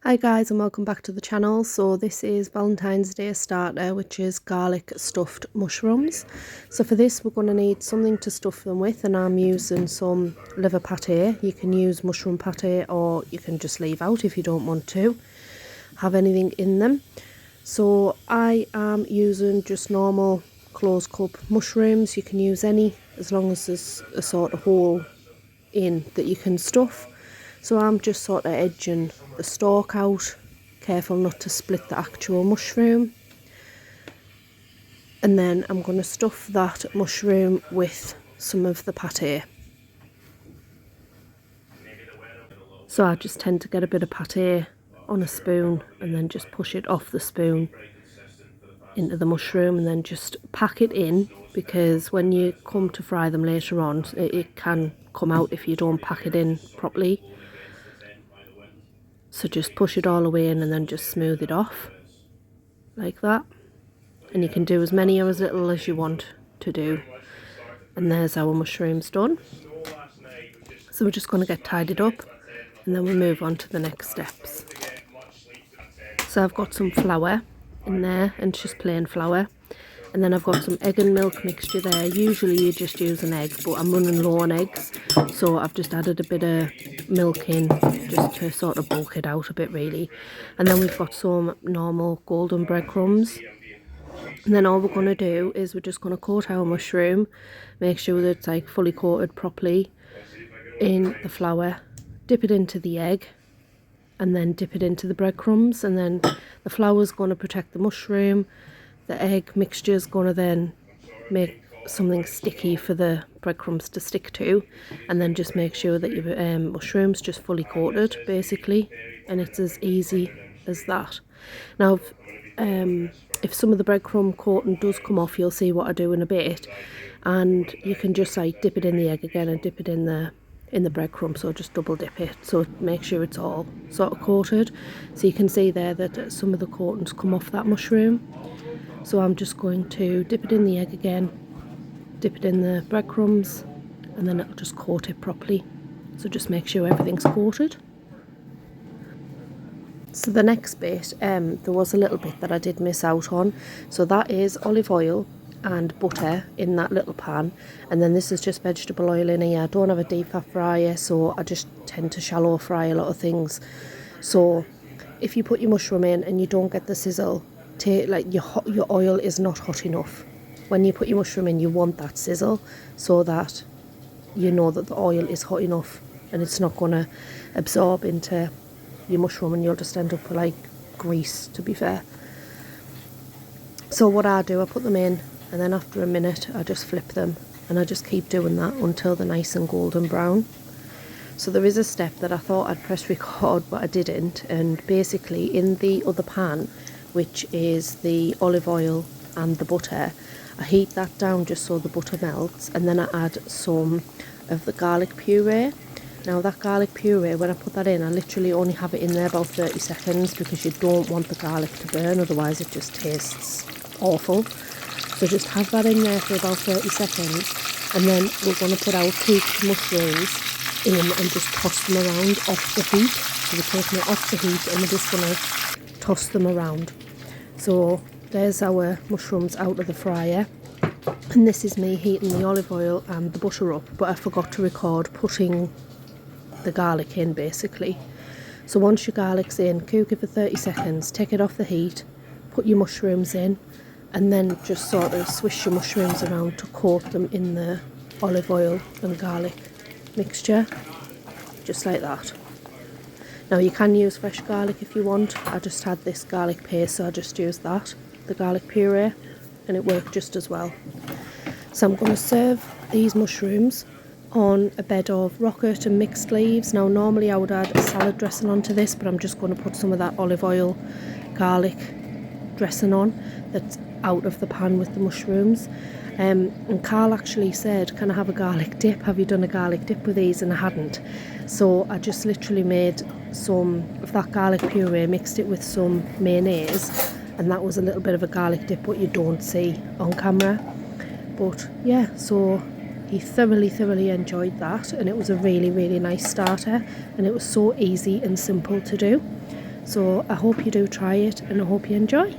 Hi guys, and welcome back to the channel. So this is Valentine's Day starter, which is garlic stuffed mushrooms. So for this we're going to need something to stuff them with, and I'm using some liver pate. You can use mushroom pate, or you can just leave out if you don't want to have anything in them. So I am using just normal closed cup mushrooms. You can use any, as long as there's a sort of hole in that you can stuff. So I'm just sort of edging the stalk out, careful not to split the actual mushroom. And then I'm going to stuff that mushroom with some of the pate. So I just tend to get a bit of pate on a spoon and then just push it off the spoon into the mushroom, and then just pack it in, because when you come to fry them later on, it can come out if you don't pack it in properly. So just push it all away in and then just smooth it off like that. And you can do as many or as little as you want to do. And there's our mushrooms done. So we're just going to get tidied up, and then we'll move on to the next steps. So I've got some flour in there, and it's just plain flour. And then I've got some egg and milk mixture there. Usually you just use an egg, but I'm running low on eggs, so I've just added a bit of milk in just to sort of bulk it out a bit really. And then we've got some normal golden breadcrumbs. And then all we're going to do is we're just going to coat our mushroom, make sure that it's like fully coated properly in the flour, dip it into the egg, and then dip it into the breadcrumbs. And then the flour's going to protect the mushroom. The egg mixture is going to then make something sticky for the breadcrumbs to stick to, and then just make sure that your mushroom's just fully coated basically, and it's as easy as that. Now if some of the breadcrumb coating does come off, you'll see what I do in a bit, and you can just like dip it in the egg again and dip it in the breadcrumb, so just double dip it, so make sure it's all sort of coated. So you can see there that some of the coatings come off that mushroom. So I'm just going to dip it in the egg again, dip it in the breadcrumbs, and then it'll just coat it properly. So just make sure everything's coated. So the next bit, there was a little bit that I did miss out on. So that is olive oil and butter in that little pan, and then this is just vegetable oil in here. I don't have a deep fat fryer, so I just tend to shallow fry a lot of things. So if you put your mushroom in and you don't get the sizzle, like your oil is not hot enough. When you put your mushroom in, you want that sizzle so that you know that the oil is hot enough and it's not going to absorb into your mushroom, and you'll just end up with like grease, to be fair. So what I do, I put them in, and then after a minute I just flip them, and I just keep doing that until they're nice and golden brown. So there is a step that I thought I'd press record, but I didn't, and basically in the other pan, which is the olive oil and the butter, I heat that down just so the butter melts, and then I add some of the garlic puree. Now that garlic puree, when I put that in, I literally only have it in there about 30 seconds, because you don't want the garlic to burn, otherwise it just tastes awful. So just have that in there for about 30 seconds, and then we're going to put our cooked mushrooms in and just toss them around off the heat. So we're taking it off the heat and we're just going to toss them around. So there's our mushrooms out of the fryer, and this is me heating the olive oil and the butter up, but I forgot to record putting the garlic in basically. So once your garlic's in, cook it for 30 seconds, take it off the heat, put your mushrooms in, and then just sort of swish your mushrooms around to coat them in the olive oil and garlic mixture, just like that. Now you can use fresh garlic if you want. I just had this garlic paste, so I just used that, the garlic puree, and it worked just as well. So I'm going to serve these mushrooms on a bed of rocket and mixed leaves. Now normally I would add a salad dressing onto this, but I'm just going to put some of that olive oil garlic dressing on that's out of the pan with the mushrooms. And Carl actually said, can I have a garlic dip? Have you done a garlic dip with these? And I hadn't. So I just literally made some of that garlic puree, mixed it with some mayonnaise, and that was a little bit of a garlic dip, what you don't see on camera. But yeah, so he thoroughly enjoyed that, and it was a really nice starter, and it was so easy and simple to do. So I hope you do try it and I hope you enjoy.